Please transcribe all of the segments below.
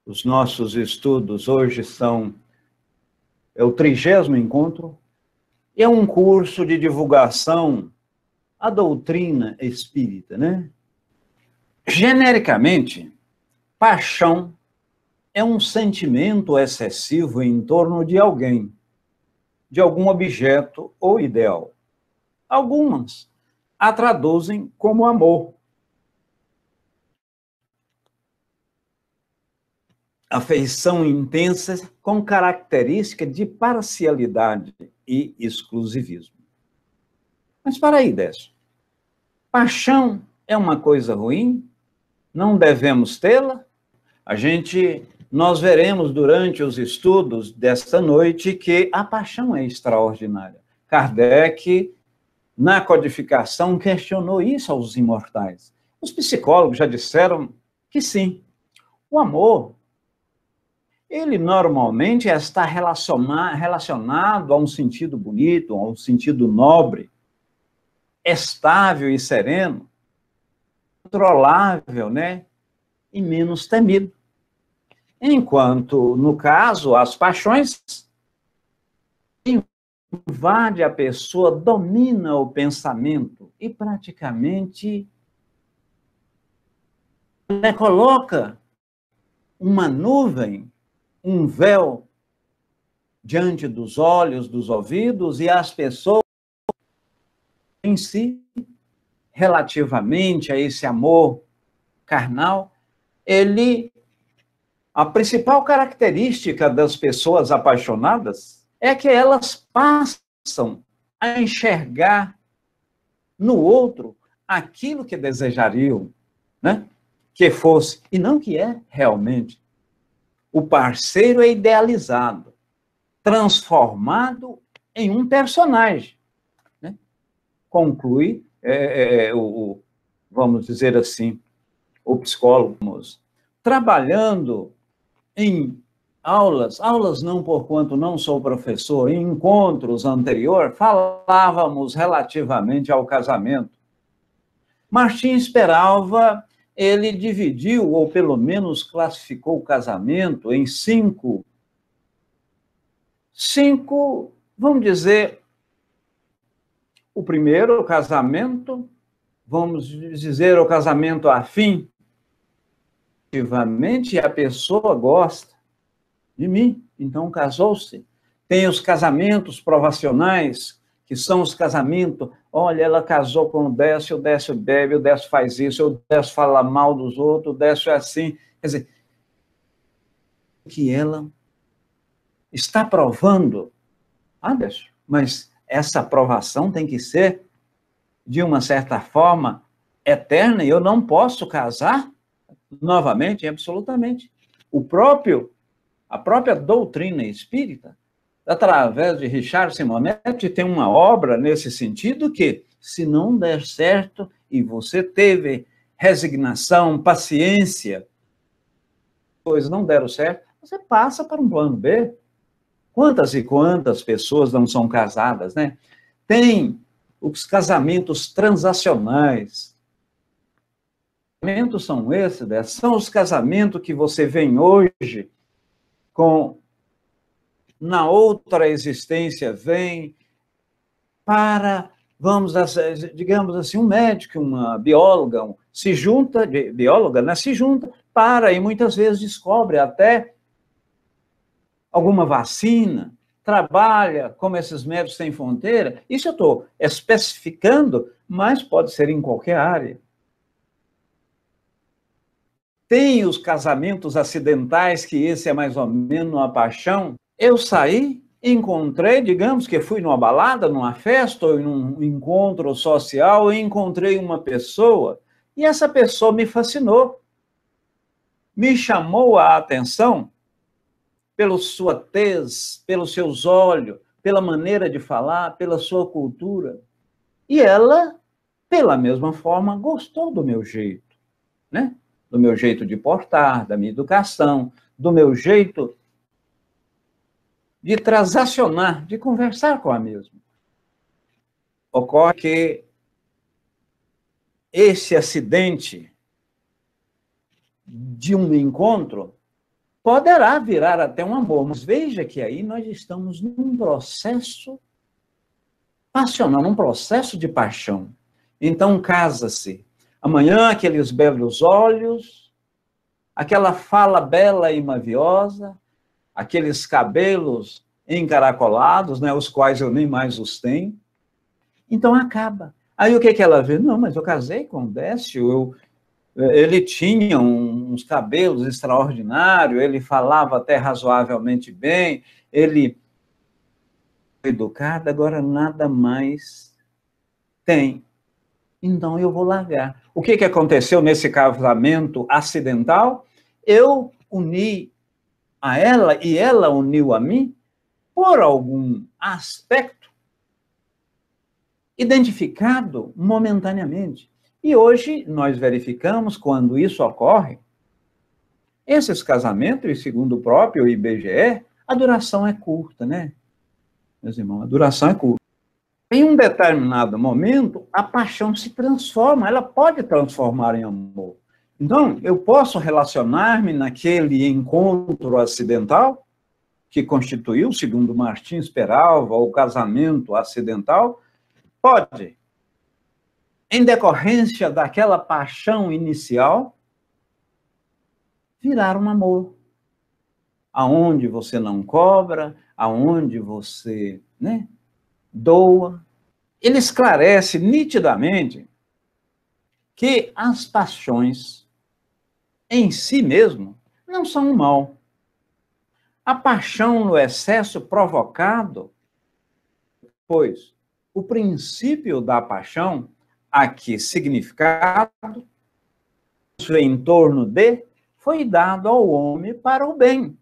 Os nossos estudos hoje é o 30º encontro, e é um curso de divulgação à doutrina espírita, né? Genericamente, paixão é um sentimento excessivo em torno de alguém, de algum objeto ou ideal. Algumas a traduzem como amor. Afeição intensa com característica de parcialidade e exclusivismo. Mas para aí, Décio, paixão é uma coisa ruim? Não devemos tê-la? Nós veremos durante os estudos desta noite que a paixão é extraordinária. Kardec, na codificação, questionou isso aos imortais. Os psicólogos já disseram que sim. O amor, ele normalmente está relacionado a um sentido bonito, a um sentido nobre, estável e sereno, controlável, né? E menos temido. Enquanto, no caso, as paixões invade a pessoa, domina o pensamento e praticamente coloca uma nuvem, um véu diante dos olhos, dos ouvidos, e as pessoas em si, relativamente a esse amor carnal, a principal característica das pessoas apaixonadas é que elas passam a enxergar no outro aquilo que desejariam, né? Que fosse, e não que é realmente. O parceiro é idealizado, transformado em um personagem, né? Conclui, vamos dizer assim, o psicólogo, trabalhando em aulas não porquanto não sou professor, em encontros anteriores, falávamos relativamente ao casamento. Martins Peralva, ele dividiu, ou pelo menos classificou o casamento em cinco, vamos dizer, o primeiro, o casamento, vamos dizer, o casamento afim, efetivamente a pessoa gosta de mim, então casou-se. Tem os casamentos provacionais, que são os casamentos, olha, ela casou com o Décio bebe, o Décio faz isso, o Décio fala mal dos outros, o Décio é assim. Quer dizer, que ela está provando, Décio, mas essa aprovação tem que ser, de uma certa forma, eterna, e eu não posso casar novamente, absolutamente. A própria doutrina espírita, através de Richard Simonetti, tem uma obra nesse sentido que, se não der certo e você teve resignação, paciência, coisas não deram certo, você passa para um plano B. Quantas e quantas pessoas não são casadas, né? Tem os casamentos transacionais. Casamentos são esses, né? São os casamentos que você vem hoje na outra existência vem para, digamos assim, um médico, uma bióloga, se junta para, e muitas vezes descobre até alguma vacina, trabalha como esses médicos sem fronteira. Isso eu estou especificando, mas pode ser em qualquer área. Tem os casamentos acidentais, que esse é mais ou menos uma paixão. Eu saí, encontrei, digamos que fui numa balada, numa festa, ou num encontro social, e encontrei uma pessoa, e essa pessoa me fascinou, me chamou a atenção pela sua tez, pelos seus olhos, pela maneira de falar, pela sua cultura. E ela, pela mesma forma, gostou do meu jeito, né? Do meu jeito de portar, da minha educação, do meu jeito de transacionar, de conversar com a mesma. Ocorre que esse acidente de um encontro poderá virar até um amor, mas veja que aí nós estamos num processo passional, num processo de paixão. Então, casa-se. Amanhã, aqueles belos olhos, aquela fala bela e maviosa, aqueles cabelos encaracolados, né, os quais eu nem mais os tenho. Então, acaba. Aí, o que que ela vê? Não, mas eu casei com o Décio, ele tinha uns cabelos extraordinários, ele falava até razoavelmente bem, ele foi educado, agora nada mais tem. Então eu vou largar. O que que aconteceu nesse casamento acidental? Eu uni a ela e ela uniu a mim por algum aspecto identificado momentaneamente. E hoje nós verificamos, quando isso ocorre, esses casamentos, e segundo o próprio IBGE, a duração é curta, né? Meus irmãos, a duração é curta. Em um determinado momento, a paixão se transforma, ela pode transformar em amor. Então, eu posso relacionar-me naquele encontro acidental, que constituiu, segundo Martins Peralva, o casamento acidental, pode, em decorrência daquela paixão inicial, virar um amor. Aonde você não cobra, aonde você, né, doa. Ele esclarece nitidamente que as paixões em si mesmo não são um mal. A paixão no excesso provocado, pois o princípio da paixão, aqui significado, em torno de, foi dado ao homem para o bem.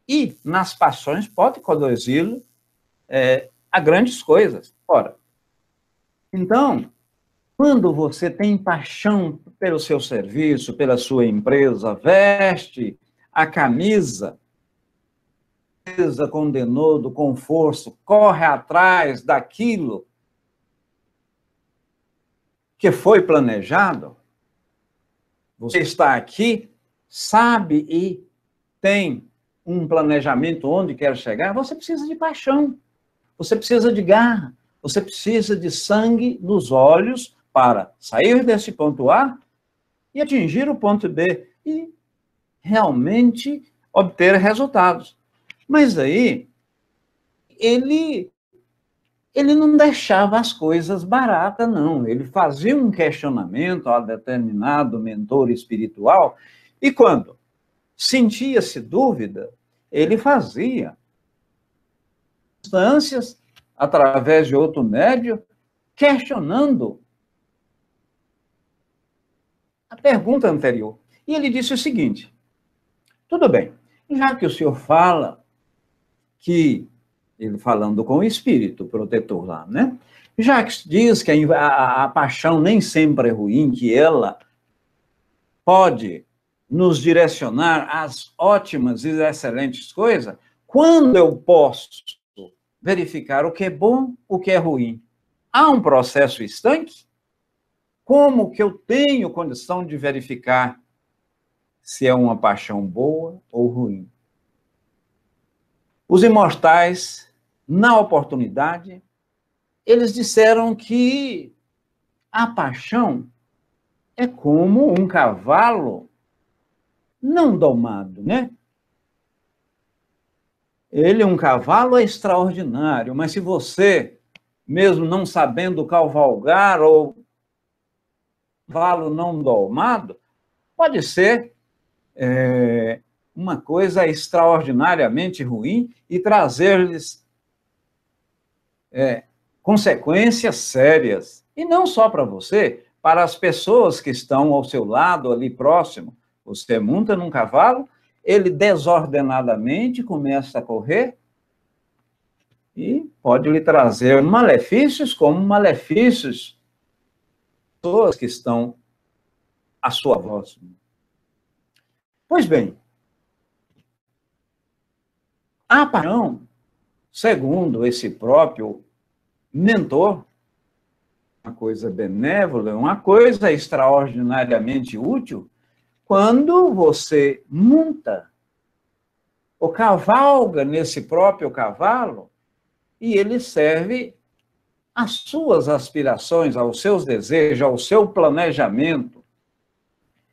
E nas paixões pode conduzi-lo a grandes coisas. Ora, então, quando você tem paixão pelo seu serviço, pela sua empresa, veste a camisa condenou com força, corre atrás daquilo que foi planejado, você está aqui, sabe e tem um planejamento onde quer chegar, você precisa de paixão, você precisa de garra, você precisa de sangue nos olhos para sair desse ponto A e atingir o ponto B e realmente obter resultados. Mas aí, ele não deixava as coisas baratas, não. Ele fazia um questionamento a determinado mentor espiritual e quando sentia-se dúvida, ele fazia instâncias através de outro médium, questionando a pergunta anterior. E ele disse o seguinte: tudo bem, já que o senhor fala que, ele falando com o espírito protetor lá, né? Já que diz que a paixão nem sempre é ruim, que ela pode nos direcionar às ótimas e excelentes coisas, quando eu posso verificar o que é bom, o que é ruim? Há um processo estanque? Como que eu tenho condição de verificar se é uma paixão boa ou ruim? Os imortais, na oportunidade, eles disseram que a paixão é como um cavalo não domado, né? Ele, um cavalo, é extraordinário, mas se você, mesmo não sabendo cavalgar ou cavalo não domado, pode ser uma coisa extraordinariamente ruim e trazer-lhes consequências sérias. E não só para você, para as pessoas que estão ao seu lado, ali próximo. Você monta num cavalo, ele desordenadamente começa a correr e pode lhe trazer malefícios como malefícios pessoas que estão à sua volta. Pois bem, a paixão, segundo esse próprio mentor, uma coisa benévola, uma coisa extraordinariamente útil, quando você monta ou cavalga nesse próprio cavalo, e ele serve às suas aspirações, aos seus desejos, ao seu planejamento.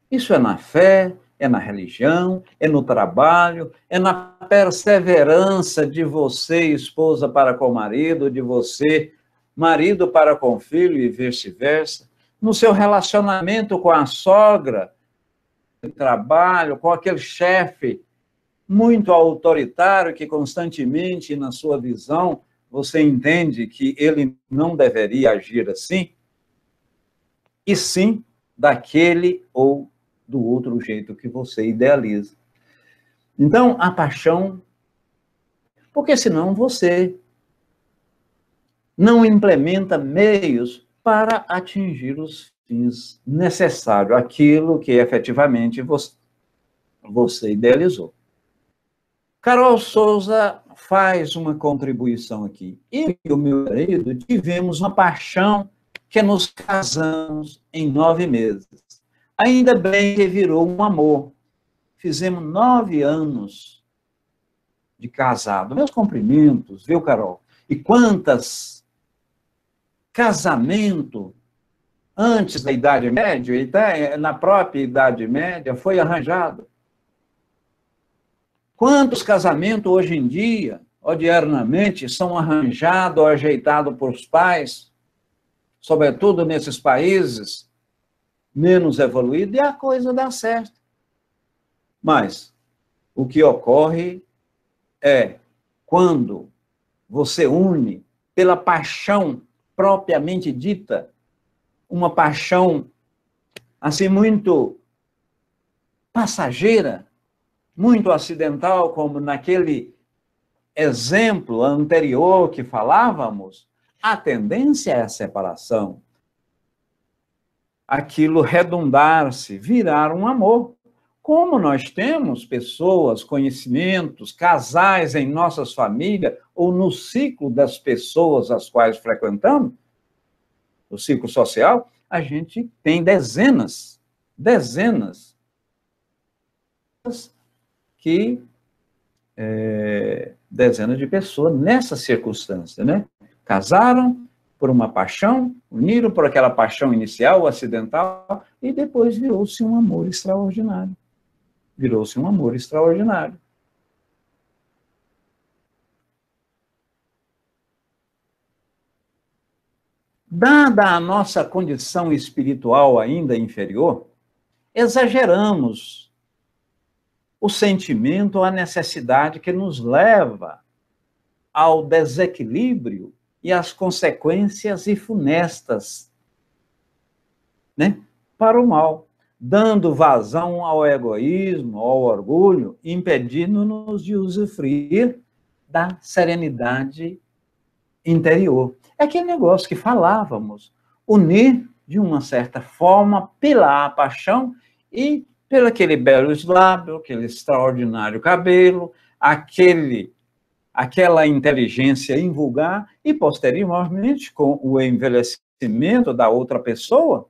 Isso é na fé, é na religião, é no trabalho, é na perseverança de você, esposa, para com o marido, de você, marido, para com o filho e vice-versa, no seu relacionamento com a sogra, no trabalho, com aquele chefe muito autoritário que constantemente, na sua visão, você entende que ele não deveria agir assim, e sim daquele ou do outro jeito que você idealiza. Então, a paixão, porque senão você não implementa meios para atingir os fins necessários, aquilo que efetivamente você idealizou. Carol Souza faz uma contribuição aqui. Eu e o meu marido tivemos uma paixão que nos casamos em 9 meses. Ainda bem que virou um amor. Fizemos 9 anos de casado. Meus cumprimentos, viu, Carol? E quantas casamento antes da Idade Média, e até na própria Idade Média, foi arranjado. Quantos casamentos hoje em dia, odiernamente, são arranjados ou ajeitados por os pais, sobretudo nesses países menos evoluídos, e a coisa dá certo. Mas o que ocorre é quando você une pela paixão propriamente dita, uma paixão assim muito passageira, muito acidental, como naquele exemplo anterior que falávamos, a tendência é a separação. Aquilo redundar-se, virar um amor. Como nós temos pessoas, conhecimentos, casais em nossas famílias, ou no ciclo das pessoas as quais frequentamos, o ciclo social, a gente tem dezenas dezenas de pessoas nessa circunstância, né? Casaram por uma paixão, uniram por aquela paixão inicial, acidental, e depois virou-se um amor extraordinário. Virou-se um amor extraordinário. Dada a nossa condição espiritual ainda inferior, exageramos o sentimento, a necessidade que nos leva ao desequilíbrio e às consequências e funestas, né, para o mal, dando vazão ao egoísmo, ao orgulho, impedindo-nos de usufruir da serenidade interior. É aquele negócio que falávamos, unir de uma certa forma pela paixão e pelo aquele belo lábio, aquele extraordinário cabelo, aquela inteligência invulgar, e posteriormente, com o envelhecimento da outra pessoa,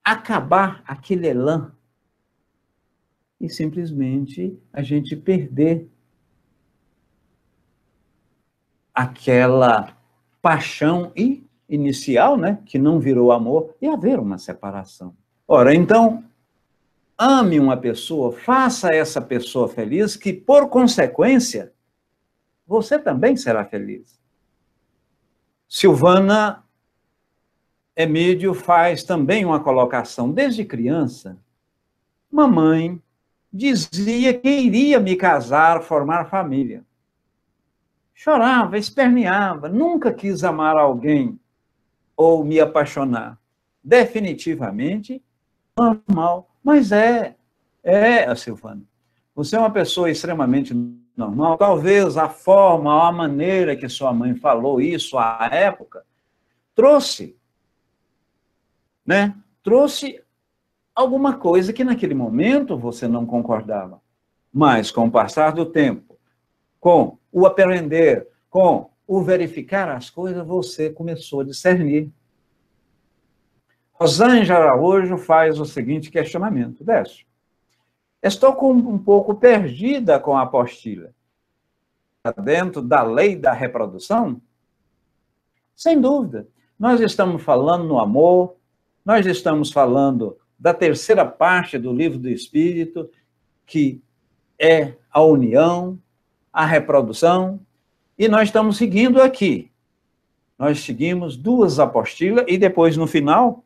acabar aquele elan e simplesmente a gente perder aquela paixão inicial, né, que não virou amor, e haver uma separação. Ora, então, ame uma pessoa, faça essa pessoa feliz, que, por consequência, você também será feliz. Silvana Emídio faz também uma colocação. Desde criança, mamãe dizia que iria me casar, formar família. Chorava, esperneava, nunca quis amar alguém ou me apaixonar. Definitivamente, normal. Mas Silvana, você é uma pessoa extremamente normal. Talvez a forma, a maneira que sua mãe falou isso à época, trouxe alguma coisa que naquele momento você não concordava. Mas, com o passar do tempo, com o aprender, com o verificar as coisas, você começou a discernir. Rosângela Araújo faz o seguinte questionamento, Décio. Estou um pouco perdida com a apostila. Dentro da lei da reprodução? Sem dúvida. Nós estamos falando no amor, nós estamos falando da terceira parte do livro do Espírito, que é a união, a reprodução, e nós estamos seguindo aqui. Nós seguimos 2 apostilas, e depois, no final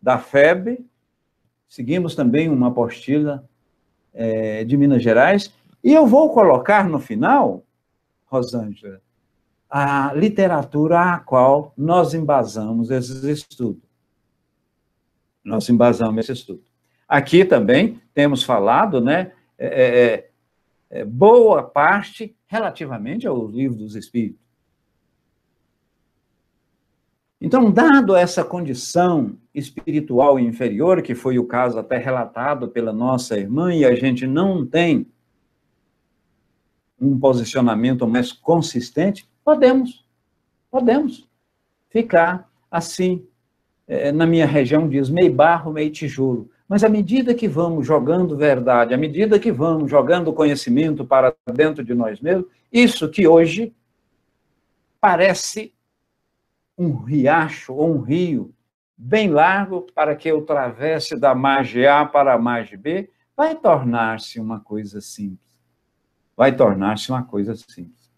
da FEB, seguimos também uma apostila de Minas Gerais, e eu vou colocar no final, Rosângela, a literatura a qual nós embasamos esses estudos. Nós embasamos esse estudo. Aqui também temos falado, né, boa parte relativamente ao Livro dos Espíritos. Então, dado essa condição espiritual inferior, que foi o caso até relatado pela nossa irmã, e a gente não tem um posicionamento mais consistente, podemos ficar assim, na minha região diz, meio barro, meio tijolo. Mas à medida que vamos jogando verdade, à medida que vamos jogando conhecimento para dentro de nós mesmos, isso que hoje parece um riacho ou um rio bem largo para que eu travesse da margem A para a margem B, vai tornar-se uma coisa simples. Vai tornar-se uma coisa simples.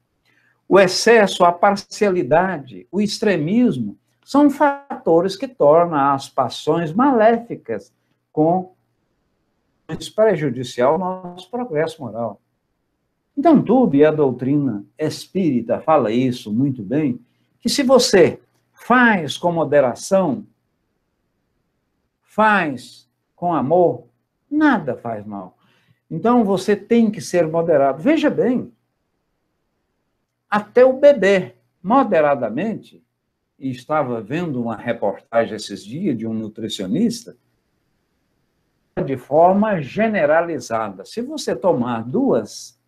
O excesso, a parcialidade, o extremismo são fatores que tornam as paixões maléficas com prejudicial ao nosso progresso moral. Então, tudo, e a doutrina espírita fala isso muito bem, que se você faz com moderação, faz com amor, nada faz mal. Então, você tem que ser moderado. Veja bem, até o bebê, moderadamente, e estava vendo uma reportagem esses dias de um nutricionista, de forma generalizada. Se você tomar 2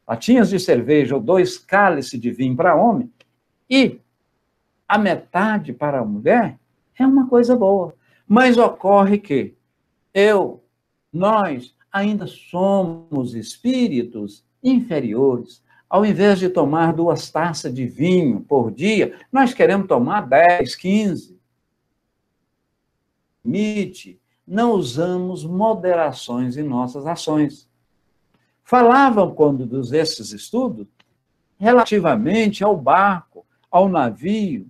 latinhas de cerveja ou 2 cálices de vinho para homem, e a metade para a mulher, é uma coisa boa. Mas ocorre que nós ainda somos espíritos inferiores. Ao invés de tomar 2 taças de vinho por dia, nós queremos tomar 10, 15. Limite, não usamos moderações em nossas ações. Falavam, quando desses estudos, relativamente ao barco, ao navio,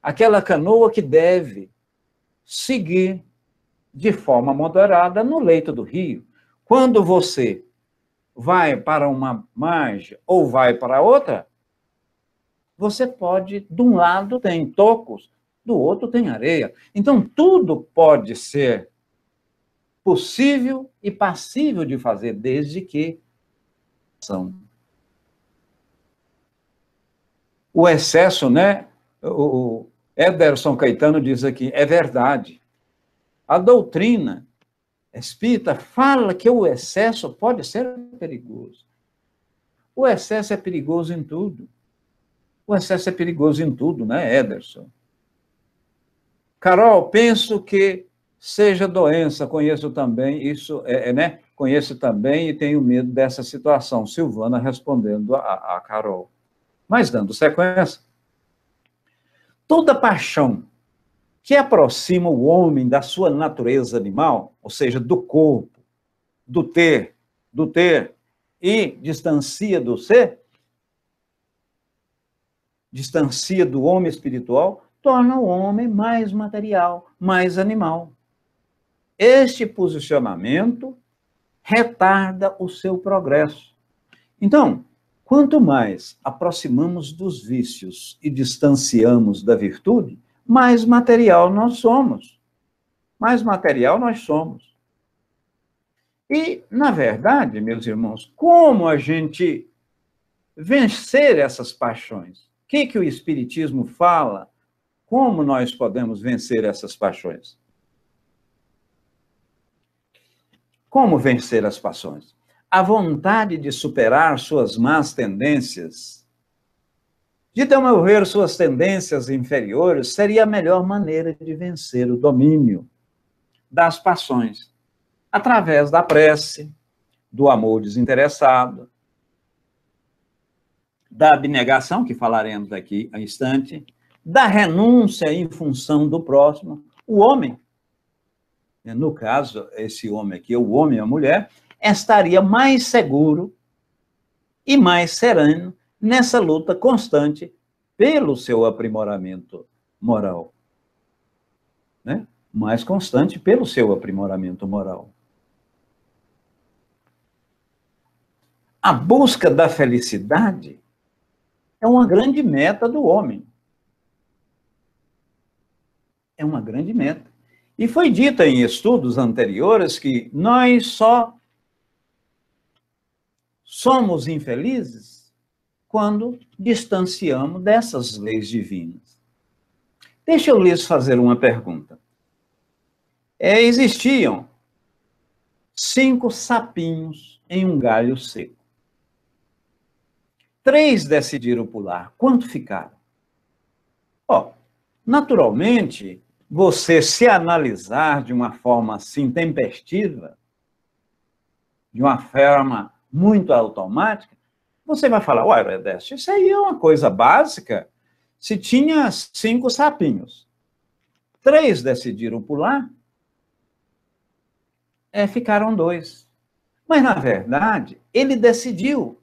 aquela canoa que deve seguir de forma moderada no leito do rio. Quando você vai para uma margem ou vai para outra, você pode, de um lado tem tocos, do outro tem areia. Então, tudo pode ser possível e passível de fazer, desde que são. O excesso, né? O Ederson Caetano diz aqui, é verdade. A doutrina espírita fala que o excesso pode ser perigoso. O excesso é perigoso em tudo. O excesso é perigoso em tudo, né, Ederson? Carol, penso que seja doença, conheço também, isso né? Conheço também e tenho medo dessa situação. Silvana respondendo a Carol. Mas dando sequência, toda paixão que aproxima o homem da sua natureza animal, ou seja, do corpo, do ter, e distancia do ser, distancia do homem espiritual, torna o homem mais material, mais animal. Este posicionamento retarda o seu progresso. Então, quanto mais aproximamos dos vícios e distanciamos da virtude, mais material nós somos. Mais material nós somos. E, na verdade, meus irmãos, como a gente vencer essas paixões? O que o Espiritismo fala? Como nós podemos vencer essas paixões? Como vencer as paixões? A vontade de superar suas más tendências, de demover suas tendências inferiores, seria a melhor maneira de vencer o domínio das paixões. através da prece, do amor desinteressado, da abnegação, que falaremos daqui a instante, da renúncia em função do próximo. O homem, no caso, esse homem aqui, o homem e a mulher, estaria mais seguro e mais sereno nessa luta constante pelo seu aprimoramento moral. Né? Mais constante pelo seu aprimoramento moral. A busca da felicidade é uma grande meta do homem. É uma grande meta. E foi dito em estudos anteriores que nós só somos infelizes quando distanciamos dessas leis divinas. Deixa eu lhes fazer uma pergunta. Existiam 5 sapinhos em um galho seco. 3 decidiram pular. Quanto ficaram? Naturalmente, você se analisar de uma forma assim tempestiva, de uma forma muito automática, você vai falar, uai, Edécio, isso aí é uma coisa básica. Se tinha 5 sapinhos, 3 decidiram pular, ficaram 2. Mas, na verdade, ele decidiu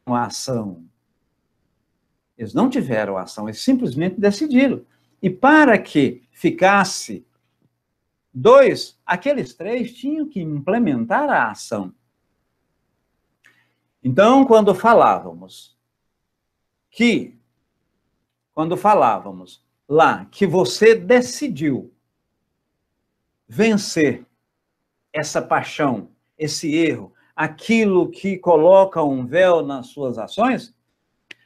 uma ação. Eles não tiveram ação, eles simplesmente decidiram. E para que ficasse 2, aqueles 3 tinham que implementar a ação. Então, quando falávamos lá que você decidiu vencer essa paixão, esse erro, aquilo que coloca um véu nas suas ações,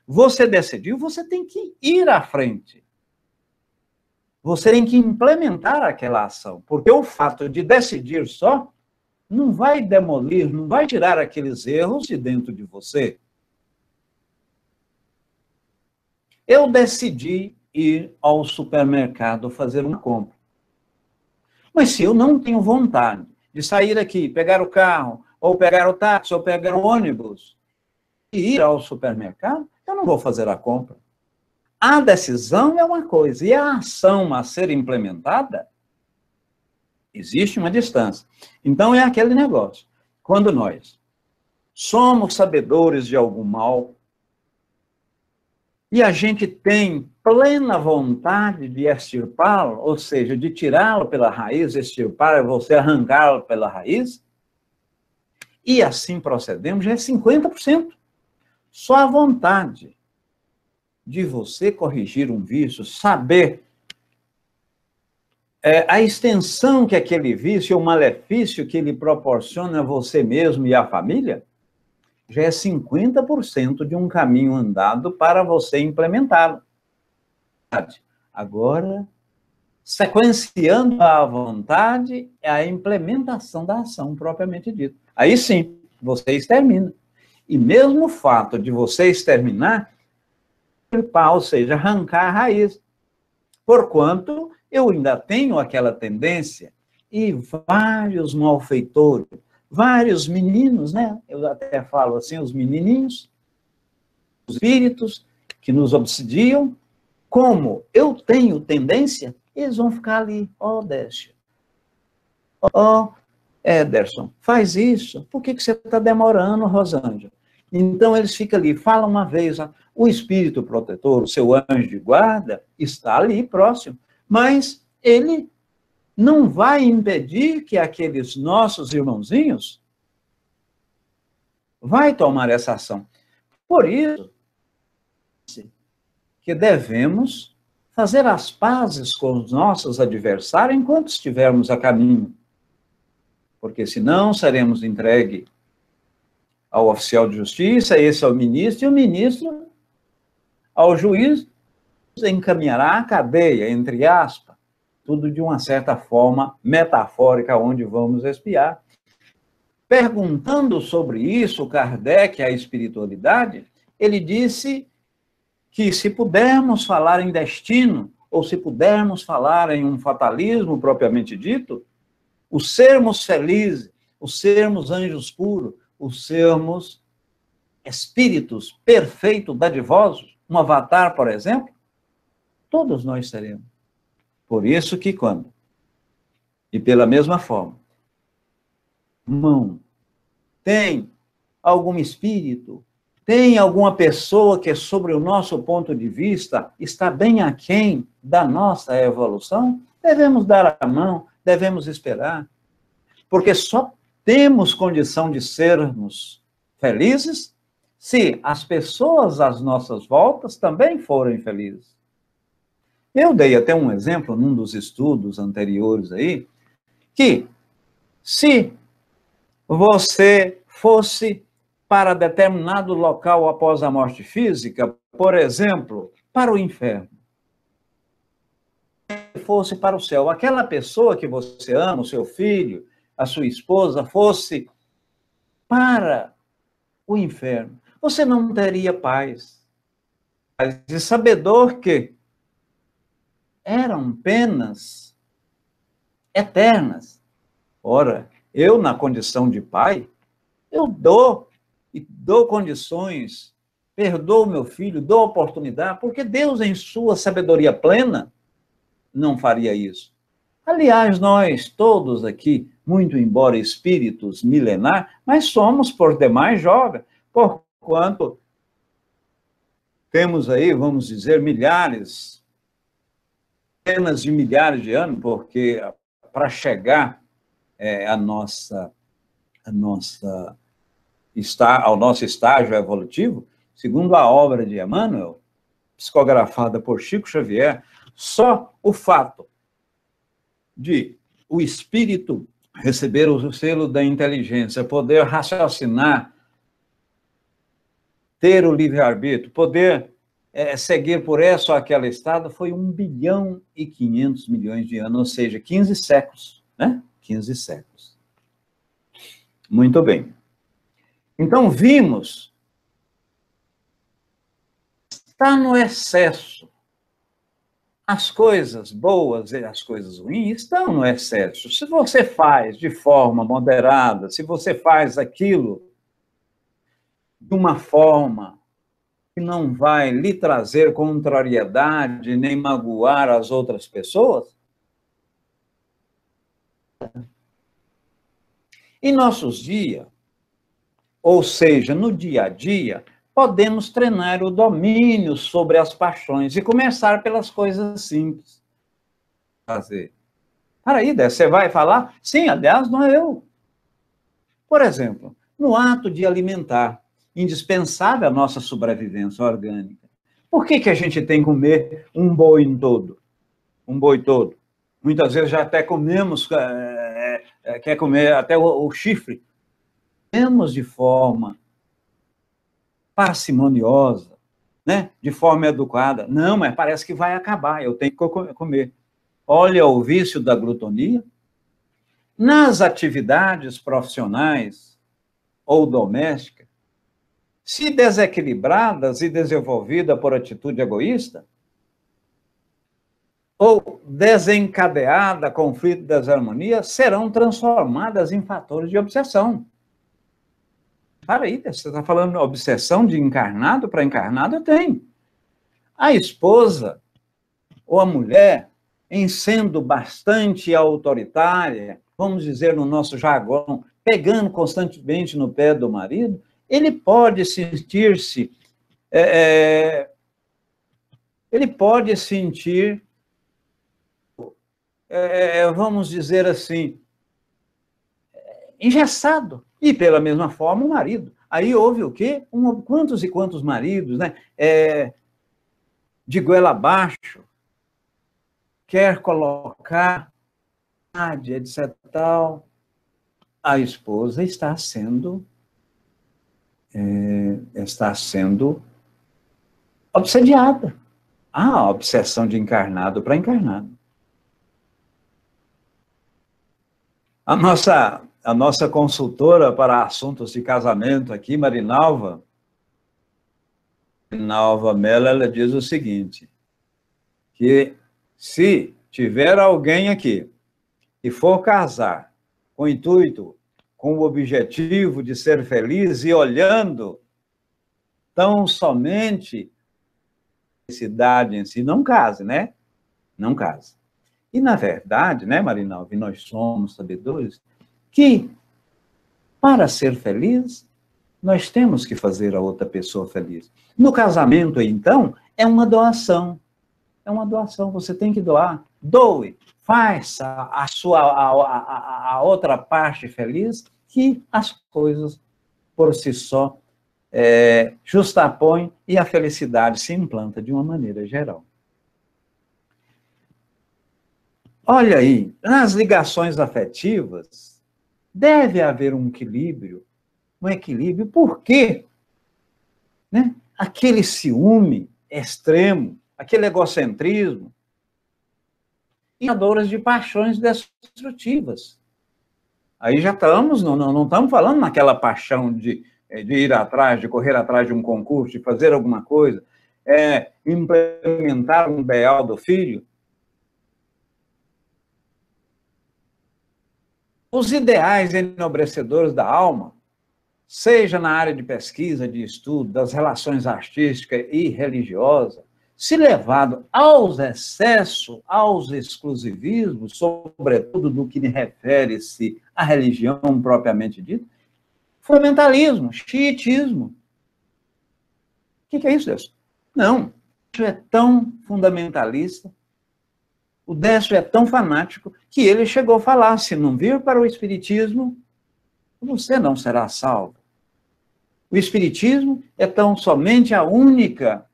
você decidiu, você tem que ir à frente. Você tem que implementar aquela ação, porque o fato de decidir só não vai demolir, não vai tirar aqueles erros de dentro de você. Eu decidi ir ao supermercado fazer uma compra. Mas se eu não tenho vontade de sair aqui, pegar o carro, ou pegar o táxi, ou pegar o ônibus, e ir ao supermercado, eu não vou fazer a compra. A decisão é uma coisa, e a ação a ser implementada, existe uma distância. Então, é aquele negócio. Quando nós somos sabedores de algum mal, e a gente tem plena vontade de extirpá-lo, ou seja, de tirá-lo pela raiz, extirpar é você arrancá-lo pela raiz, e assim procedemos, já é 50%. Só a vontade de você corrigir um vício, saber a extensão que aquele vício, o malefício que ele proporciona a você mesmo e à família, já é 50% de um caminho andado para você implementá-lo. Agora, sequenciando a vontade, é a implementação da ação propriamente dita. Aí sim, você extermina. E mesmo o fato de você exterminar, ou seja, arrancar a raiz. Porquanto eu ainda tenho aquela tendência, e vários malfeitores, vários meninos, né? Eu até falo assim, os menininhos, os espíritos que nos obsidiam, como eu tenho tendência, eles vão ficar ali, Décio, Ederson, faz isso, por que você está demorando, Rosângela? Então, eles ficam ali, falam uma vez, o espírito protetor, o seu anjo de guarda, está ali próximo, mas ele não vai impedir que aqueles nossos irmãozinhos vai tomar essa ação. Por isso que devemos fazer as pazes com os nossos adversários enquanto estivermos a caminho, porque senão seremos entregues ao oficial de justiça, esse ao ministro, e o ministro ao juiz encaminhará a cadeia, entre aspas, tudo de uma certa forma metafórica, onde vamos espiar. Perguntando sobre isso, Kardec, a espiritualidade, ele disse que se pudermos falar em destino, ou se pudermos falar em um fatalismo propriamente dito, o sermos felizes, o sermos anjos puros, o sermos espíritos perfeitos, dadivosos, um avatar, por exemplo, todos nós seremos. Por isso que quando, e pela mesma forma, irmão, tem algum espírito, tem alguma pessoa que, sobre o nosso ponto de vista, está bem aquém da nossa evolução, devemos dar a mão, devemos esperar, porque só temos condição de sermos felizes se as pessoas às nossas voltas também forem felizes. Eu dei até um exemplo num dos estudos anteriores aí, que se você fosse para determinado local após a morte física, por exemplo, para o inferno, fosse para o céu, aquela pessoa que você ama, o seu filho, a sua esposa, fosse para o inferno, você não teria paz. E sabedor que eram penas eternas. Ora, eu, na condição de pai, eu dou condições, perdoo meu filho, dou oportunidade, porque Deus, em sua sabedoria plena, não faria isso. Aliás, nós todos aqui, muito embora espíritos milenar, mas somos, por demais, jovens, porquanto temos aí, vamos dizer, milhares, centenas de milhares de anos, porque para chegar ao nosso estágio evolutivo, segundo a obra de Emmanuel, psicografada por Chico Xavier, só o fato de o espírito receber o selo da inteligência, poder raciocinar, ter o livre-arbítrio, poder seguir por essa ou aquela estrada, foi 1 bilhão e 500 milhões de anos, ou seja, 15 séculos, né? 15 séculos. Muito bem. Então, vimos, está no excesso. As coisas boas e as coisas ruins estão no excesso. Se você faz de forma moderada, se você faz aquilo de uma forma que não vai lhe trazer contrariedade, nem magoar as outras pessoas, em nossos dias, ou seja, no dia a dia, podemos treinar o domínio sobre as paixões e começar pelas coisas simples. Fazer. Peraí, você vai falar? Sim, aliás, não é eu. Por exemplo, no ato de alimentar, indispensável à nossa sobrevivência orgânica. Por que a gente tem que comer um boi todo? Um boi todo. Muitas vezes já até comemos, quer comer até o chifre. Comemos de forma parcimoniosa, né? De forma educada. Não, mas parece que vai acabar, eu tenho que comer. Olha o vício da glutonia. Nas atividades profissionais ou domésticas, se desequilibradas e desenvolvidas por atitude egoísta, ou desencadeada conflito e desarmonia, serão transformadas em fatores de obsessão. Para aí, você está falando de obsessão de encarnado para encarnado? Eu tenho. A esposa ou a mulher, em sendo bastante autoritária, vamos dizer no nosso jargão, pegando constantemente no pé do marido, ele pode sentir-se, vamos dizer assim, engessado. E, pela mesma forma, o marido. Aí houve o quê? Quantos e quantos maridos, né? De goela abaixo, quer colocar, etc. tal. A esposa está sendo obsediada. A obsessão de encarnado para encarnado. A nossa consultora para assuntos de casamento aqui, Marinalva Mello, ela diz o seguinte, que se tiver alguém aqui que for casar com o intuito, com o objetivo de ser feliz e olhando tão somente a felicidade em si, não case, né? Não case. E, na verdade, né, Marinalva, nós somos sabedores que, para ser feliz, nós temos que fazer a outra pessoa feliz. No casamento, então, é uma doação. É uma doação, você tem que doar. Doe, faça a outra parte feliz, que as coisas, por si só, justapõem e a felicidade se implanta de uma maneira geral. Olha aí, nas ligações afetivas, deve haver um equilíbrio, por quê? Né? Aquele ciúme extremo, aquele egocentrismo, e adoras de paixões destrutivas. Aí já estamos, não estamos falando naquela paixão de ir atrás, de correr atrás de um concurso, de fazer alguma coisa, implementar um ideal do filho. Os ideais enobrecedores da alma, seja na área de pesquisa, de estudo, das relações artísticas e religiosas, se levado aos excessos, aos exclusivismos, sobretudo do que refere-se à religião propriamente dita, fundamentalismo, xiitismo. O que é isso, Deus? Não, isso é tão fundamentalista, o Décio é tão fanático, que ele chegou a falar, se não vir para o Espiritismo, você não será salvo. O Espiritismo é tão somente a única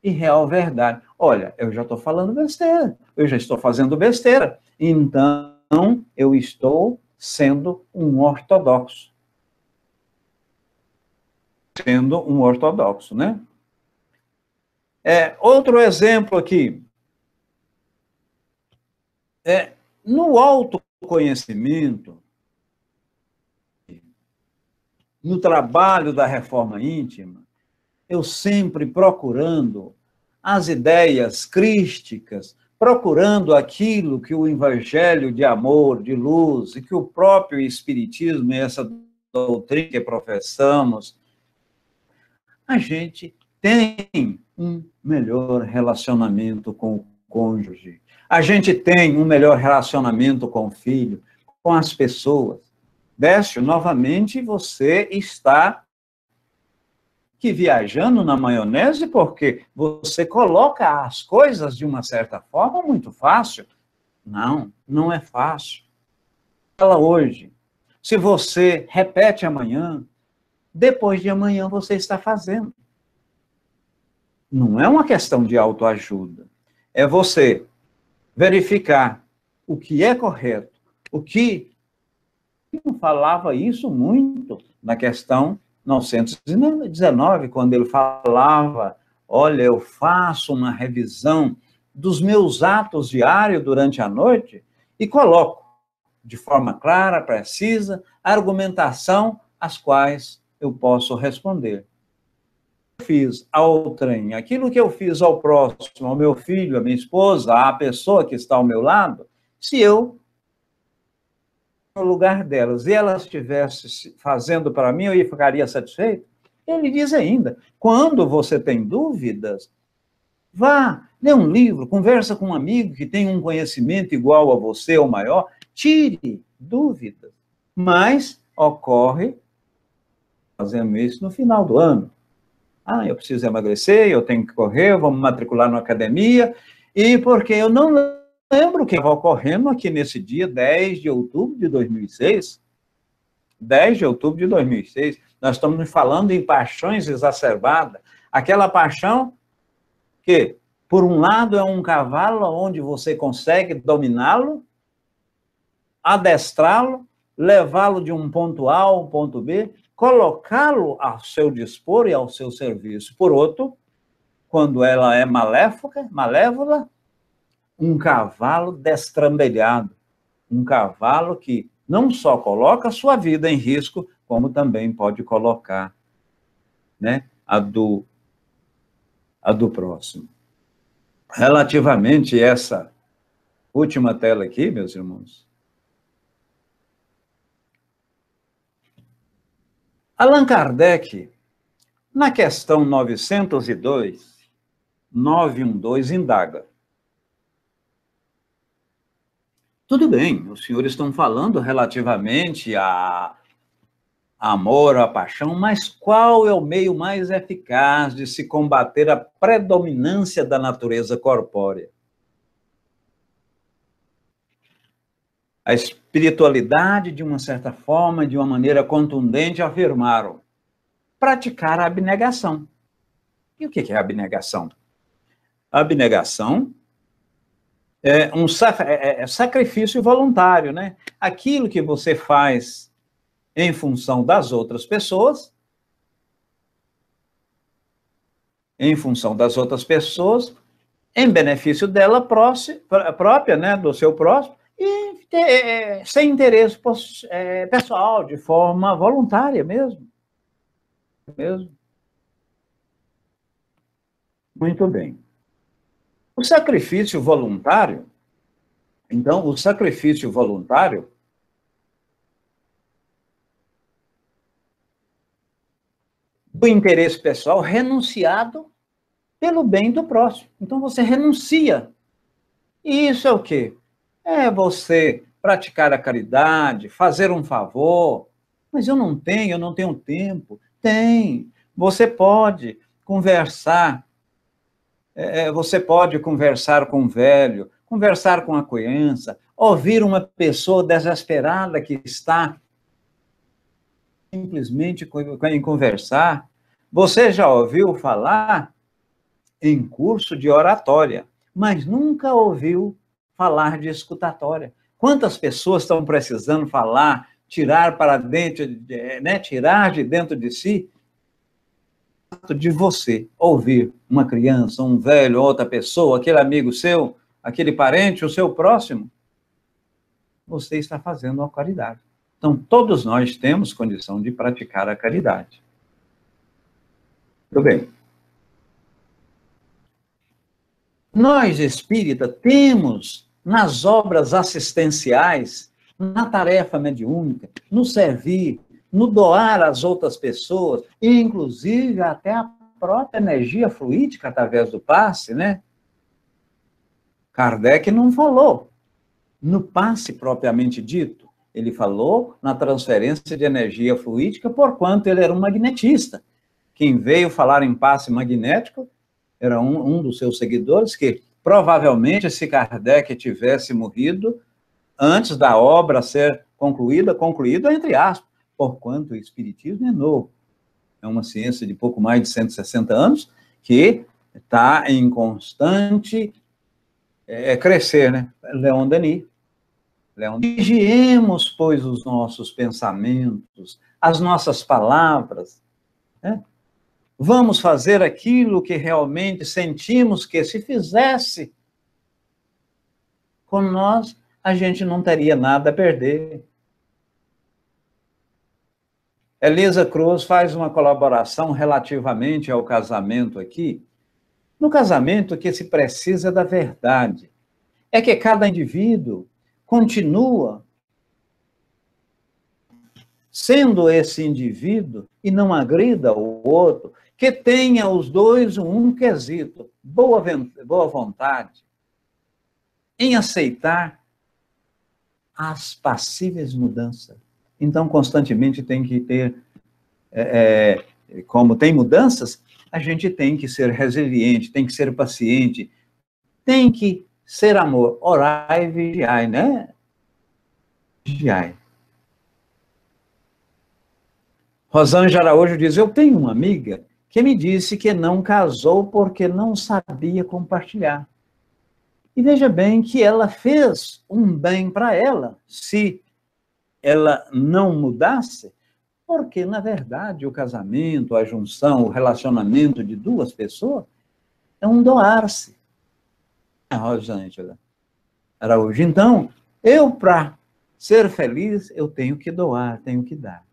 e real verdade. Olha, eu já estou falando besteira, eu já estou fazendo besteira, então eu estou sendo um ortodoxo. Sendo um ortodoxo, né? Outro exemplo aqui. No autoconhecimento, no trabalho da reforma íntima, eu sempre procurando as ideias crísticas, procurando aquilo que o evangelho de amor, de luz, e que o próprio Espiritismo e essa doutrina que professamos, a gente tem um melhor relacionamento com o cônjuge, a gente tem um melhor relacionamento com o filho, com as pessoas. Décio, novamente você está que viajando na maionese, porque você coloca as coisas de uma certa forma muito fácil. Não, não é fácil. Fala hoje. Se você repete amanhã, depois de amanhã você está fazendo. Não é uma questão de autoajuda. É você verificar o que é correto, o que não falava isso muito na questão 919, quando ele falava, olha, eu faço uma revisão dos meus atos diários durante a noite e coloco de forma clara, precisa, a argumentação às quais eu posso responder. Eu fiz ao trem, aquilo que eu fiz ao próximo, ao meu filho, à minha esposa, à pessoa que está ao meu lado, se eu no lugar delas e elas estivessem fazendo para mim, eu ficaria satisfeito? Ele diz ainda, quando você tem dúvidas, vá, lê um livro, conversa com um amigo que tem um conhecimento igual a você ou maior, tire dúvidas. Mas ocorre, fazendo isso no final do ano. Eu preciso emagrecer, eu tenho que correr, vamos matricular na academia, e porque eu não lembro o que estava ocorrendo aqui nesse dia, 10 de outubro de 2006. 10 de outubro de 2006. Nós estamos falando em paixões exacerbadas. Aquela paixão que, por um lado, é um cavalo onde você consegue dominá-lo, adestrá-lo, levá-lo de um ponto A ao ponto B, colocá-lo ao seu dispor e ao seu serviço. Por outro, quando ela é malévola, um cavalo destrambelhado, um cavalo que não só coloca a sua vida em risco, como também pode colocar, né, a do próximo. Relativamente a essa última tela aqui, meus irmãos, Allan Kardec, na questão 912, indaga. Tudo bem, os senhores estão falando relativamente a amor, a paixão, mas qual é o meio mais eficaz de se combater a predominância da natureza corpórea? A espiritualidade, de uma certa forma, de uma maneira contundente, afirmaram: praticar a abnegação. E o que é a abnegação? A abnegação é um sacrifício voluntário, né? Aquilo que você faz em função das outras pessoas, em benefício dela própria, né, do seu próximo, e sem interesse pessoal, de forma voluntária mesmo. Muito bem. O sacrifício voluntário, então, do interesse pessoal renunciado pelo bem do próximo. Então, você renuncia. E isso é o quê? É você praticar a caridade, fazer um favor. Mas eu não tenho tempo. Tem. Você pode conversar. Você pode conversar com o velho, conversar com a criança, ouvir uma pessoa desesperada que está simplesmente em conversar. Você já ouviu falar em curso de oratória, mas nunca ouviu falar de escutatória. Quantas pessoas estão precisando falar, tirar para dentro, né, tirar de dentro de si, de você ouvir uma criança, um velho, outra pessoa, aquele amigo seu, aquele parente, o seu próximo, você está fazendo a caridade. Então, todos nós temos condição de praticar a caridade. Tudo bem. Nós, espírita, temos nas obras assistenciais, na tarefa mediúnica, no servir, no doar às outras pessoas, e inclusive até a própria energia fluídica através do passe, né? Kardec não falou no passe propriamente dito, ele falou na transferência de energia fluídica, porquanto ele era um magnetista. Quem veio falar em passe magnético era um dos seus seguidores, que provavelmente, se Kardec tivesse morrido antes da obra ser concluída entre aspas, porquanto o Espiritismo é novo. É uma ciência de pouco mais de 160 anos, que está em constante crescer, né? Leon Denis. Vigiemos, pois, os nossos pensamentos, as nossas palavras, né? Vamos fazer aquilo que realmente sentimos que, se fizesse com nós, a gente não teria nada a perder. Elisa Cruz faz uma colaboração relativamente ao casamento aqui. No casamento, o que se precisa é da verdade. É que cada indivíduo continua sendo esse indivíduo e não agrida o outro, que tenha os dois um quesito, boa vontade, em aceitar as passíveis mudanças. Então, constantemente tem que ter, como tem mudanças, a gente tem que ser resiliente, tem que ser paciente, tem que ser amor, orai e vigiai, né? Vigiai. Rosângela Araújo diz: eu tenho uma amiga que me disse que não casou porque não sabia compartilhar. E veja bem que ela fez um bem para ela, se ela não mudasse, porque, na verdade, o casamento, a junção, o relacionamento de duas pessoas é um doar-se. Rosângela Araújo. Então, eu, para ser feliz, eu tenho que doar, tenho que dar.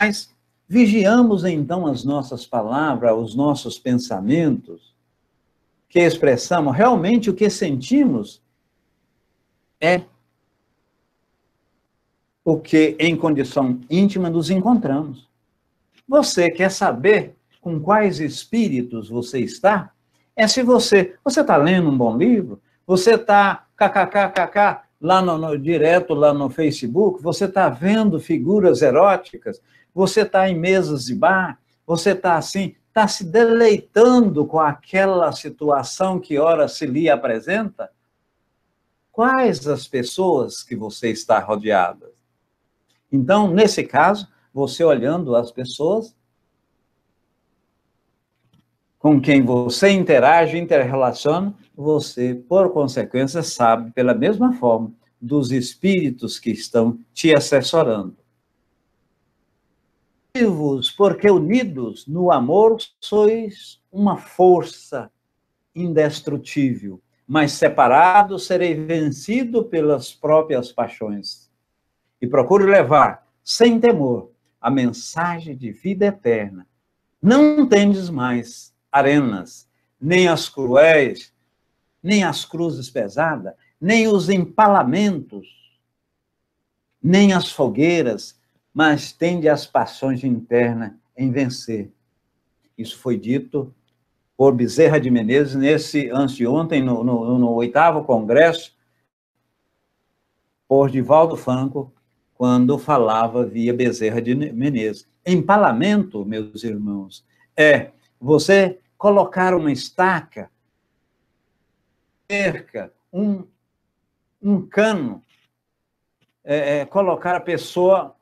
Mas vigiamos, então, as nossas palavras, os nossos pensamentos, que expressamos realmente o que sentimos é o que, em condição íntima, nos encontramos. Você quer saber com quais espíritos você está? É se você está lendo um bom livro, você está kkkk lá direto lá no Facebook, você está vendo figuras eróticas, você está em mesas de bar, você está assim, está se deleitando com aquela situação que ora se lhe apresenta? Quais as pessoas que você está rodeada? Então, nesse caso, você olhando as pessoas com quem você interage, interrelaciona, você, por consequência, sabe, pela mesma forma, dos espíritos que estão te assessorando. Vivos, porque unidos no amor sois uma força indestrutível, mas separados serei vencido pelas próprias paixões. E procure levar, sem temor, a mensagem de vida eterna. Não tendes mais arenas, nem as cruéis, nem as cruzes pesadas, nem os empalamentos, nem as fogueiras, mas tende as paixões internas em vencer. Isso foi dito por Bezerra de Menezes, anteontem, no 8º Congresso, por Divaldo Franco, quando falava via Bezerra de Menezes. Empalamento, meus irmãos, é você colocar uma estaca, cerca, um cano, colocar a pessoa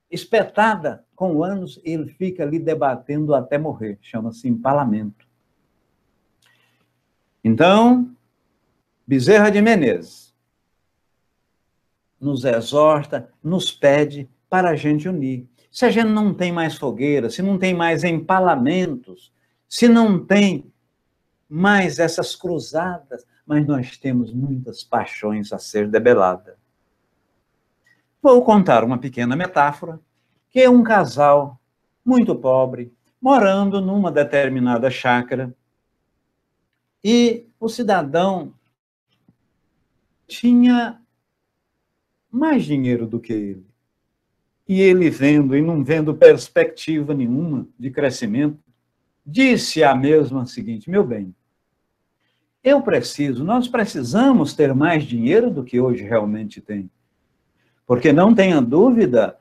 espetada com anos, e ele fica ali debatendo até morrer. Chama-se empalamento. Então, Bezerra de Menezes nos exorta, nos pede para a gente unir. Se a gente não tem mais fogueira, se não tem mais empalamentos, se não tem mais essas cruzadas, mas nós temos muitas paixões a ser debeladas. Vou contar uma pequena metáfora, que é um casal muito pobre, morando numa determinada chácara, e o cidadão tinha mais dinheiro do que ele. E ele vendo, e não vendo perspectiva nenhuma de crescimento, disse a mesma o seguinte: meu bem, nós precisamos ter mais dinheiro do que hoje realmente tem. Porque não tenha dúvida,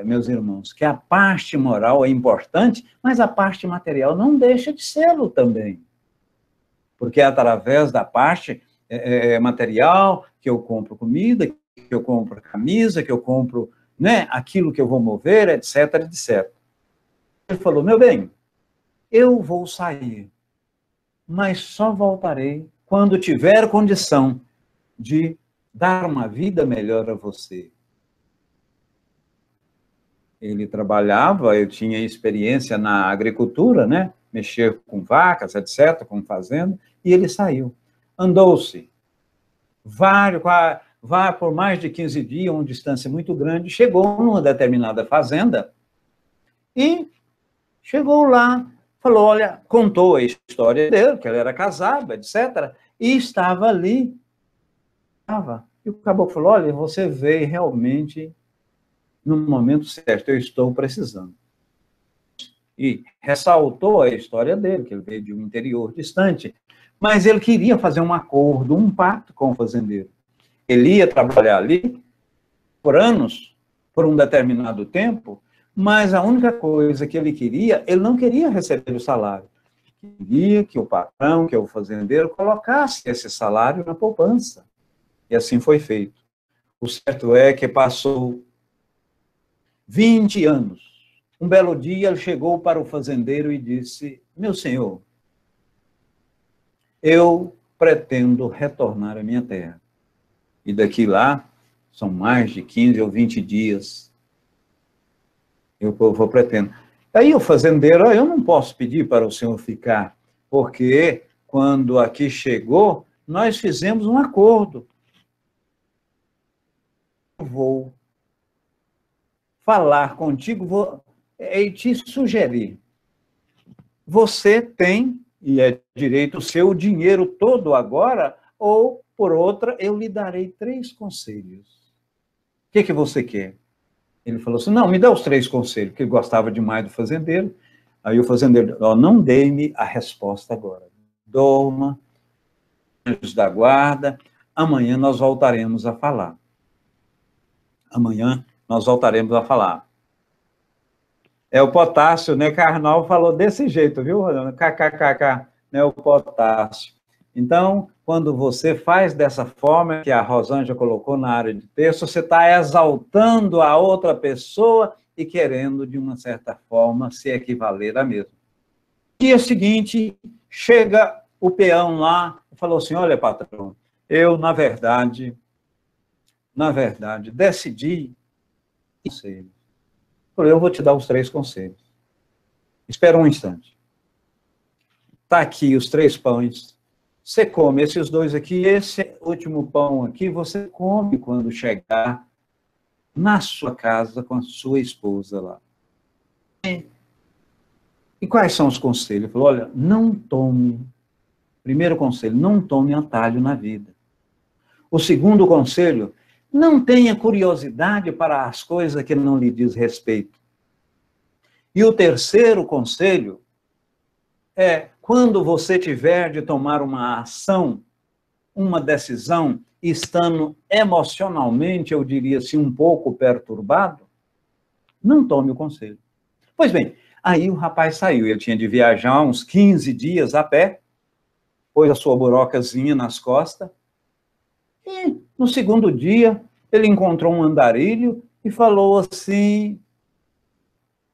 meus irmãos, que a parte moral é importante, mas a parte material não deixa de ser-lo também. Porque é através da parte material que eu compro comida, que eu compro camisa, que eu compro, né, aquilo que eu vou mover, etc, etc. Ele falou: meu bem, eu vou sair, mas só voltarei quando tiver condição de dar uma vida melhor a você. Ele trabalhava, eu tinha experiência na agricultura, né? Mexer com vacas, etc., com fazenda, e ele saiu. Andou-se vai por mais de 15 dias, uma distância muito grande, chegou numa determinada fazenda e chegou lá, falou, olha, contou a história dele, que ele era casado, etc., e estava ali. E o caboclo falou, olha, você veio realmente no momento certo, eu estou precisando. E ressaltou a história dele, que ele veio de um interior distante, mas ele queria fazer um acordo, um pacto com o fazendeiro. Ele ia trabalhar ali por anos, por um determinado tempo, mas a única coisa que ele queria, ele não queria receber o salário. Queria que o patrão, que o fazendeiro, colocasse esse salário na poupança. E assim foi feito. O certo é que passou 20 anos. Um belo dia ele chegou para o fazendeiro e disse, meu senhor, eu pretendo retornar à minha terra. E daqui lá, são mais de 15 ou 20 dias, eu vou pretendo. Aí o fazendeiro, eu não posso pedir para o senhor ficar, porque quando aqui chegou, nós fizemos um acordo. Eu vou falar contigo e te sugerir. Você tem, e é direito seu, o dinheiro todo agora, ou, por outra, eu lhe darei 3 conselhos. O que você quer? Ele falou assim, não, me dá os 3 conselhos, porque ele gostava demais do fazendeiro. Aí o fazendeiro, ó, não dê-me a resposta agora. Dorma, anjos da guarda, amanhã nós voltaremos a falar. Amanhã nós voltaremos a falar. É o potássio, né? Karnal falou desse jeito, viu? KKKK, né? O potássio. Então, quando você faz dessa forma que a Rosângela colocou na área de texto, você está exaltando a outra pessoa e querendo, de uma certa forma, se equivaler a mesma. Dia seguinte, chega o peão lá e falou assim, olha, patrão, eu, na verdade, decidi conselho. Eu vou te dar os 3 conselhos. Espera um instante. Está aqui os 3 pães. Você come esses 2 aqui, esse último pão aqui, você come quando chegar na sua casa com a sua esposa lá. E quais são os conselhos? Ele falou, olha, não tome, primeiro conselho, não tome atalho na vida. O segundo conselho, não tenha curiosidade para as coisas que não lhe diz respeito. E o terceiro conselho é, quando você tiver de tomar uma ação, uma decisão, estando emocionalmente, eu diria assim, um pouco perturbado, não tome o conselho. Pois bem, aí o rapaz saiu, ele tinha de viajar uns 15 dias a pé, pôs a sua burocazinha nas costas, e no segundo dia, ele encontrou um andarilho e falou assim,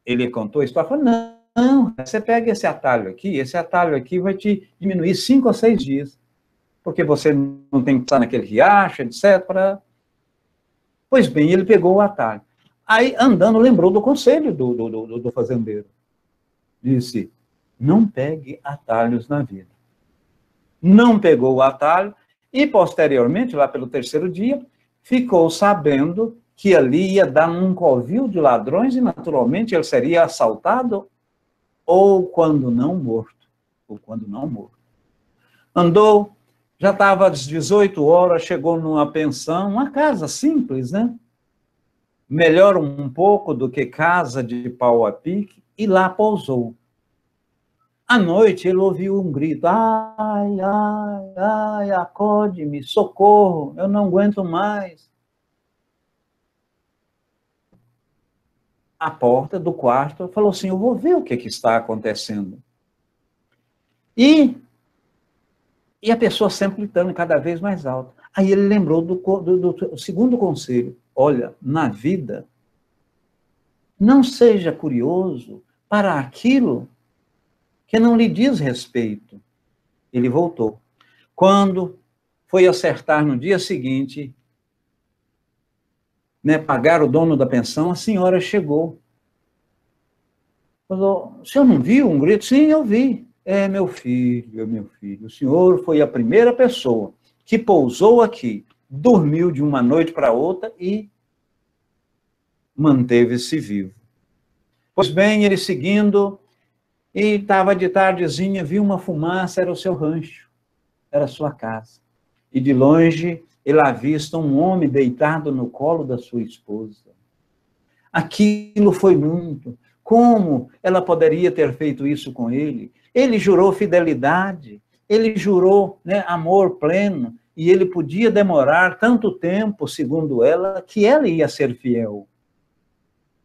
ele contou a história, falou, não, você pega esse atalho aqui vai te diminuir 5 a 6 dias, porque você não tem que estar naquele riacho, etc. Pois bem, ele pegou o atalho. Aí, andando, lembrou do conselho do fazendeiro. Disse, não pegue atalhos na vida. Não pegou o atalho, e posteriormente, lá pelo 3º dia, ficou sabendo que ali ia dar um covil de ladrões e, naturalmente, ele seria assaltado ou quando não morto. Andou, já estava às 18 horas, chegou numa pensão, uma casa simples, né? Melhor um pouco do que casa de pau a pique, e lá pousou. À noite, ele ouviu um grito, ai, ai, ai, acode-me, socorro, eu não aguento mais. A porta do quarto falou assim, eu vou ver o que está acontecendo. E a pessoa sempre gritando cada vez mais alto. Aí ele lembrou do segundo conselho, olha, na vida, não seja curioso para aquilo que não lhe diz respeito. Ele voltou. Quando foi acertar no dia seguinte, né, pagar o dono da pensão, a senhora chegou. Falou, o senhor não viu um grito? Sim, eu vi. É, meu filho, o senhor foi a primeira pessoa que pousou aqui, dormiu de uma noite para outra e manteve-se vivo. Pois bem, ele seguindo, e estava de tardezinha, viu uma fumaça, era o seu rancho, era a sua casa. E de longe, ele avista um homem deitado no colo da sua esposa. Aquilo foi muito. Como ela poderia ter feito isso com ele? Ele jurou fidelidade, ele jurou, né, amor pleno, e ele podia demorar tanto tempo, segundo ela, que ela ia ser fiel.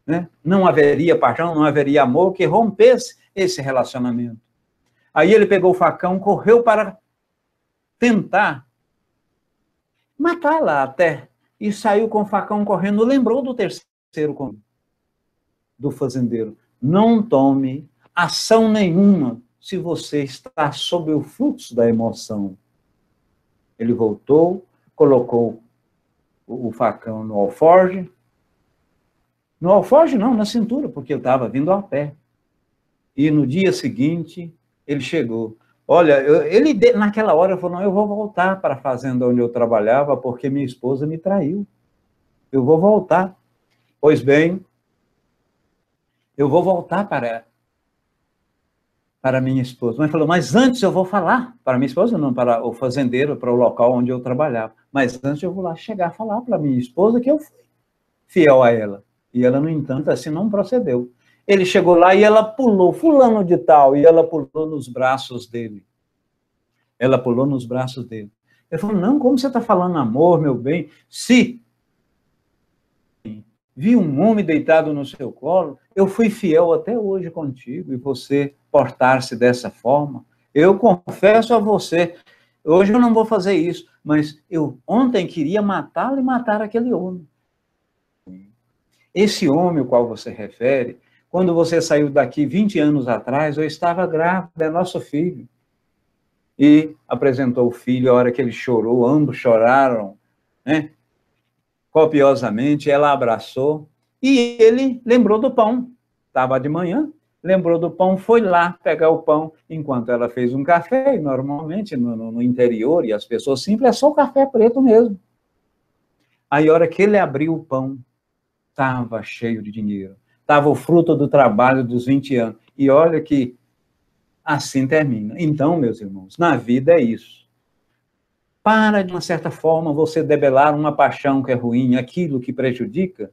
Né? Não haveria paixão, não haveria amor que rompesse esse relacionamento. Aí ele pegou o facão, correu para tentar matá-la até, e saiu com o facão correndo, lembrou do terceiro conselho do fazendeiro. Não tome ação nenhuma se você está sob o fluxo da emoção. Ele voltou, colocou o facão no alforje. No alforje não, na cintura, porque eu estava vindo a pé. E no dia seguinte, ele chegou. Olha, ele naquela hora falou, não, eu vou voltar para a fazenda onde eu trabalhava, porque minha esposa me traiu. Eu vou voltar. Pois bem, eu vou voltar para minha esposa. Mas falou, mas antes eu vou falar para minha esposa, não, para o fazendeiro, para o local onde eu trabalhava. Mas antes eu vou lá chegar a falar para minha esposa que eu fui fiel a ela. E ela, no entanto, assim não procedeu. Ele chegou lá e ela pulou, fulano de tal, e ela pulou nos braços dele. Ela pulou nos braços dele. Ele falou, não, como você está falando amor, meu bem? Se vi um homem deitado no seu colo, eu fui fiel até hoje contigo, e você portar-se dessa forma, eu confesso a você, hoje eu não vou fazer isso, mas eu ontem queria matá-lo e matar aquele homem. Esse homem ao qual você refere, quando você saiu daqui 20 anos atrás, eu estava grávida, é nosso filho. E apresentou o filho, a hora que ele chorou, ambos choraram, né? Copiosamente, ela abraçou, e ele lembrou do pão. Estava de manhã, lembrou do pão, foi lá pegar o pão, enquanto ela fez um café, e normalmente no interior, e as pessoas simples, é só o café preto mesmo. Aí, a hora que ele abriu o pão, estava cheio de dinheiro. Estava o fruto do trabalho dos 20 anos. E olha que assim termina. Então, meus irmãos, na vida é isso. Para, de uma certa forma, você debelar uma paixão que é ruim, aquilo que prejudica,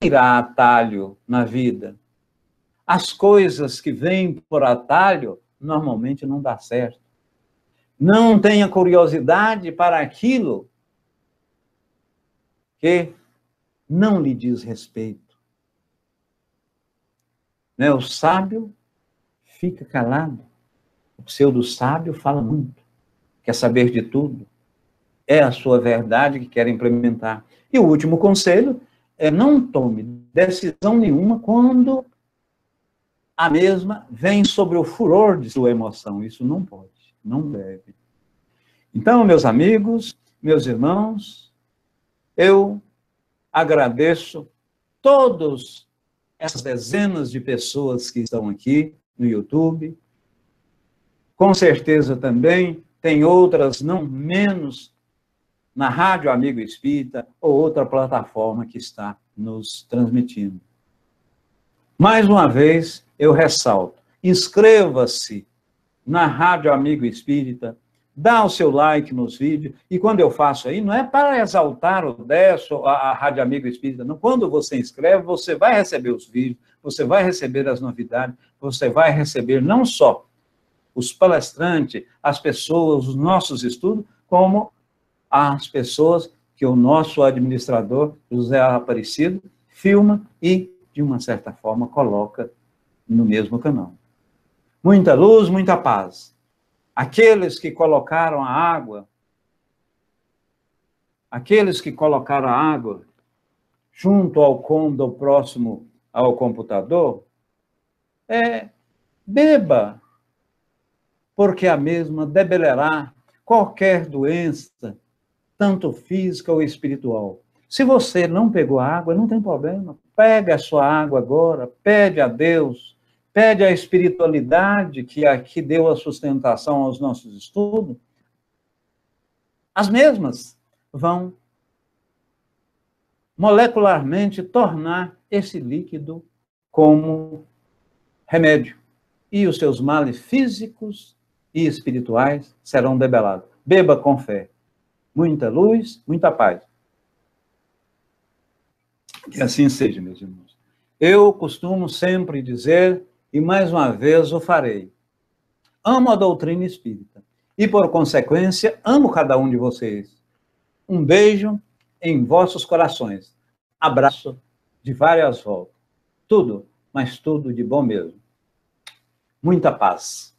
irá atalho na vida. As coisas que vêm por atalho, normalmente não dá certo. Não tenha curiosidade para aquilo que não lhe diz respeito. Né? O sábio fica calado. O pseudo-sábio fala muito. Quer saber de tudo. É a sua verdade que quer implementar. E o último conselho é não tome decisão nenhuma quando a mesma vem sobre o furor de sua emoção. Isso não pode, não deve. Então, meus amigos, meus irmãos, eu agradeço todas essas dezenas de pessoas que estão aqui no YouTube. Com certeza também tem outras, não menos, na Rádio Amigo Espírita ou outra plataforma que está nos transmitindo. Mais uma vez, eu ressalto, inscreva-se na Rádio Amigo Espírita, dá o seu like nos vídeos, e quando eu faço aí, não é para exaltar o Décio, a Rádio Amigo Espírita, não. Quando você inscreve, você vai receber os vídeos, você vai receber as novidades, você vai receber não só os palestrantes, as pessoas, os nossos estudos, como as pessoas que o nosso administrador, José Aparecido, filma e, de uma certa forma, coloca no mesmo canal. Muita luz, muita paz. Aqueles que colocaram a água junto ao cômodo próximo ao computador, beba, porque a mesma debelará qualquer doença, tanto física ou espiritual. Se você não pegou a água, não tem problema. Pega a sua água agora, pede a Deus, pede a espiritualidade que aqui deu a sustentação aos nossos estudos. As mesmas vão molecularmente tornar esse líquido como remédio. E os seus males físicos e espirituais serão debelados. Beba com fé. Muita luz, muita paz. Que assim seja, meus irmãos. Eu costumo sempre dizer, e mais uma vez o farei, amo a doutrina espírita. E, por consequência, amo cada um de vocês. Um beijo em vossos corações. Abraço de várias voltas. Tudo, mas tudo de bom mesmo. Muita paz.